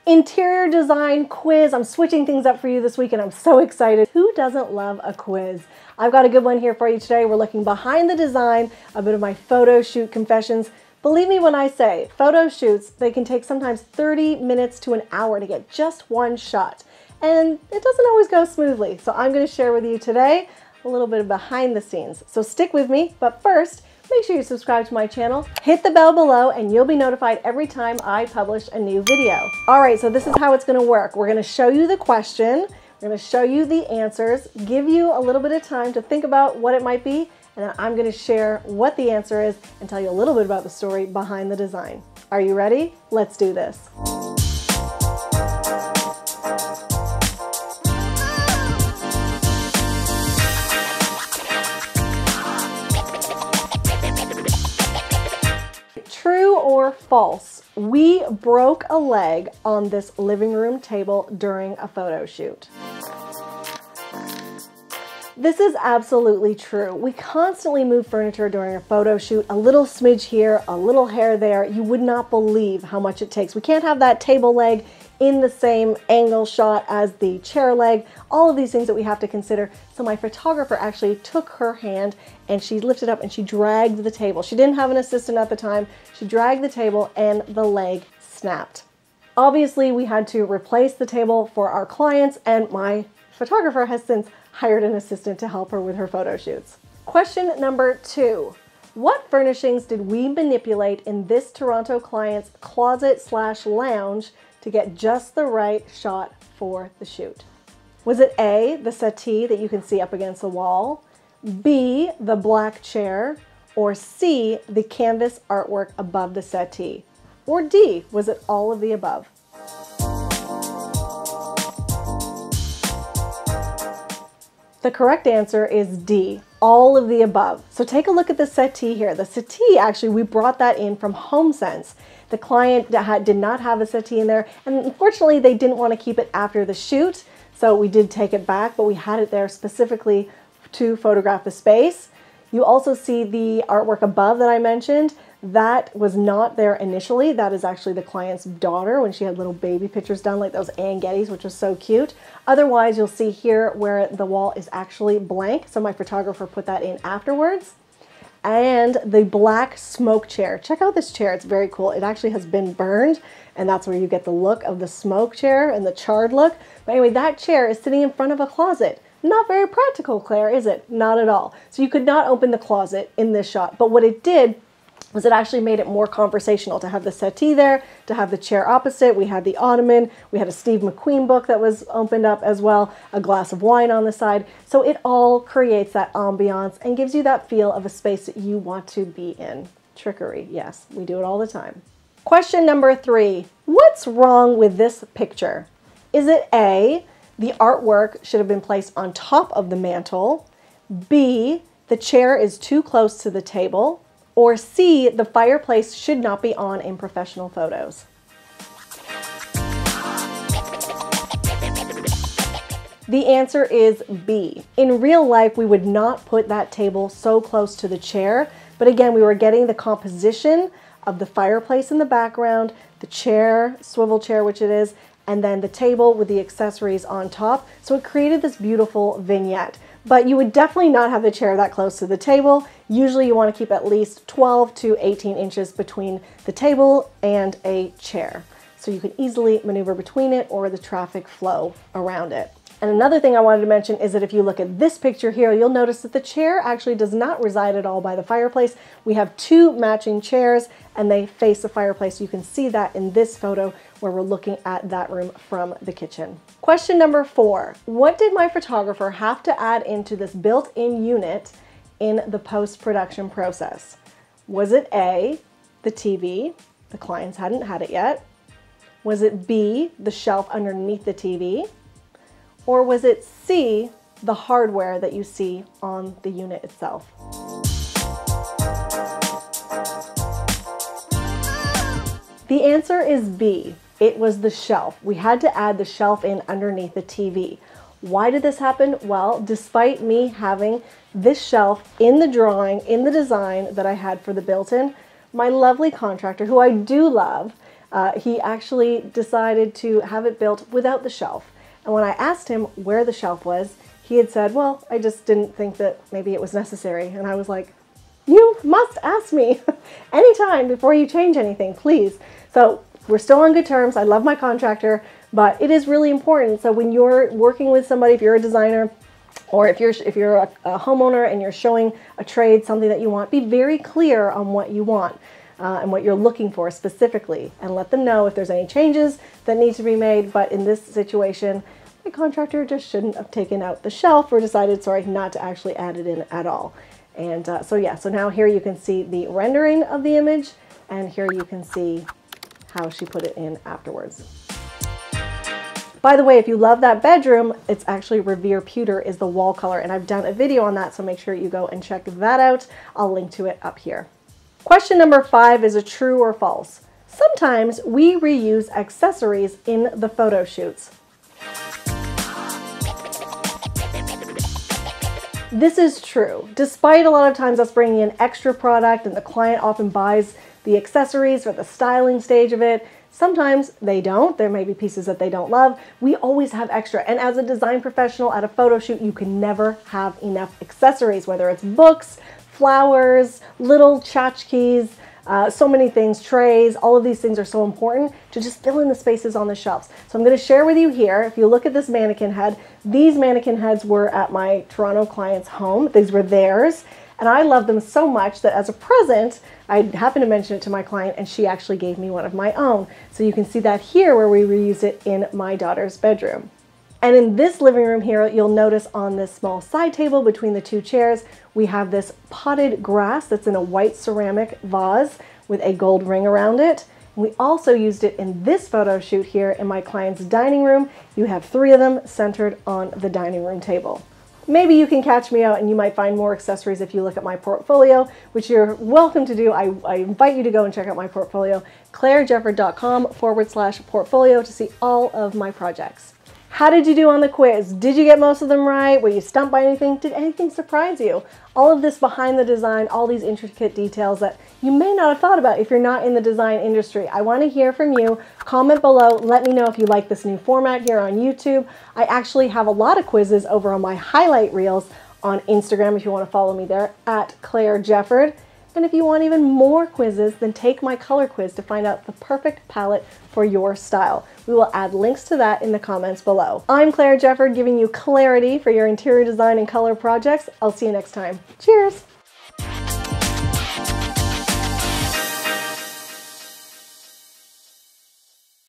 Interior design quiz. I'm switching things up for you this week and I'm so excited. Who doesn't love a quiz? I've got a good one here for you today. We're looking behind the design, a bit of my photo shoot confessions. Believe me when I say photo shoots, they can take sometimes 30 minutes to an hour to get just one shot. And it doesn't always go smoothly. So I'm going to share with you today a little bit of behind the scenes. So stick with me, but first, make sure you subscribe to my channel, hit the bell below, and you'll be notified every time I publish a new video. All right, so this is how it's gonna work. We're gonna show you the question, we're gonna show you the answers, give you a little bit of time to think about what it might be, and then I'm gonna share what the answer is and tell you a little bit about the story behind the design. Are you ready? Let's do this. True or false? We broke a leg on this living room table during a photo shoot. This is absolutely true. We constantly move furniture during a photo shoot. A little smidge here, a little hair there. You would not believe how much it takes. We can't have that table leg in the same angle shot as the chair leg. All of these things that we have to consider. So my photographer actually took her hand and she lifted up and she dragged the table. She didn't have an assistant at the time. She dragged the table and the leg snapped. Obviously, we had to replace the table for our clients, and my photographer has since hired an assistant to help her with her photo shoots. Question number 2. What furnishings did we manipulate in this Toronto client's closet/lounge to get just the right shot for the shoot? Was it A, the settee that you can see up against the wall, B, the black chair, or C, the canvas artwork above the settee? Or D, was it all of the above? The correct answer is D, all of the above. So take a look at the settee here. The settee, actually, we brought that in from HomeSense. The client did not have a settee in there, and unfortunately they didn't want to keep it after the shoot, so we did take it back, but we had it there specifically to photograph the space. You also see the artwork above that I mentioned. That was not there initially. That is actually the client's daughter when she had little baby pictures done, like those Ann Gettys, which was so cute. Otherwise, you'll see here where the wall is actually blank, so my photographer put that in afterwards. And the black smoke chair. Check out this chair, it's very cool. It actually has been burned, and that's where you get the look of the smoke chair and the charred look. But anyway, that chair is sitting in front of a closet. Not very practical, Claire, is it? Not at all. So you could not open the closet in this shot, but what it did was it actually made it more conversational to have the settee there, to have the chair opposite. We had the ottoman, we had a Steve McQueen book that was opened up as well, a glass of wine on the side. So it all creates that ambiance and gives you that feel of a space that you want to be in. Trickery, yes, we do it all the time. Question number 3, what's wrong with this picture? Is it A, the artwork should have been placed on top of the mantle, B, the chair is too close to the table, or C, the fireplace should not be on in professional photos? The answer is B. In real life, we would not put that table so close to the chair, but again, we were getting the composition of the fireplace in the background, the chair, swivel chair, which it is, and then the table with the accessories on top. So it created this beautiful vignette. But you would definitely not have the chair that close to the table. Usually you want to keep at least 12 to 18 inches between the table and a chair, so you can easily maneuver between it or the traffic flow around it. And another thing I wanted to mention is that if you look at this picture here, you'll notice that the chair actually does not reside at all by the fireplace. We have 2 matching chairs and they face the fireplace. You can see that in this photo where we're looking at that room from the kitchen. Question number 4, what did my photographer have to add into this built-in unit in the post-production process? Was it A, the TV? The clients hadn't had it yet. Was it B, the shelf underneath the TV? Or was it C, the hardware that you see on the unit itself? The answer is B. It was the shelf. We had to add the shelf in underneath the TV. Why did this happen? Well, despite me having this shelf in the drawing, in the design that I had for the built-in, my lovely contractor, who I do love, he actually decided to have it built without the shelf. And when I asked him where the shelf was, he had said, well, I just didn't think that maybe it was necessary. And I was like, you must ask me anytime before you change anything, please. So we're still on good terms. I love my contractor, but it is really important. So when you're working with somebody, if you're a designer, or if you're a homeowner and you're showing a trade something that you want, be very clear on what you want and what you're looking for specifically, and let them know if there's any changes that need to be made. But in this situation, the contractor just shouldn't have taken out the shelf, or decided, sorry, not to actually add it in at all. And so now here you can see the rendering of the image, and here you can see how she put it in afterwards. By the way, if you love that bedroom, it's actually Revere Pewter is the wall color, and I've done a video on that, so make sure you go and check that out. I'll link to it up here. Question number 5 is a true or false. Sometimes we reuse accessories in the photo shoots. This is true. Despite a lot of times us bringing in extra product and the client often buys the accessories for the styling stage of it, sometimes they don't. There may be pieces that they don't love. We always have extra. And as a design professional at a photo shoot, you can never have enough accessories, whether it's books, flowers, little tchotchkes, so many things, trays. All of these things are so important to just fill in the spaces on the shelves. So I'm going to share with you here, if you look at this mannequin head, these mannequin heads were at my Toronto client's home. These were theirs. And I love them so much that as a present, I happened to mention it to my client, and she actually gave me one of my own. So you can see that here where we reuse it in my daughter's bedroom. And in this living room here, you'll notice on this small side table between the two chairs, we have this potted grass that's in a white ceramic vase with a gold ring around it. We also used it in this photo shoot here in my client's dining room. You have 3 of them centered on the dining room table. Maybe you can catch me out and you might find more accessories if you look at my portfolio, which you're welcome to do. I invite you to go and check out my portfolio, clairejefford.com/portfolio, to see all of my projects. How did you do on the quiz? Did you get most of them right? Were you stumped by anything? Did anything surprise you? All of this behind the design, all these intricate details that you may not have thought about if you're not in the design industry. I want to hear from you. Comment below. Let me know if you like this new format here on YouTube. I actually have a lot of quizzes over on my highlight reels on Instagram if you want to follow me there, at Claire Jefford. And if you want even more quizzes, then take my color quiz to find out the perfect palette for your style. We will add links to that in the comments below. I'm Claire Jefford, giving you clarity for your interior design and color projects. I'll see you next time. Cheers!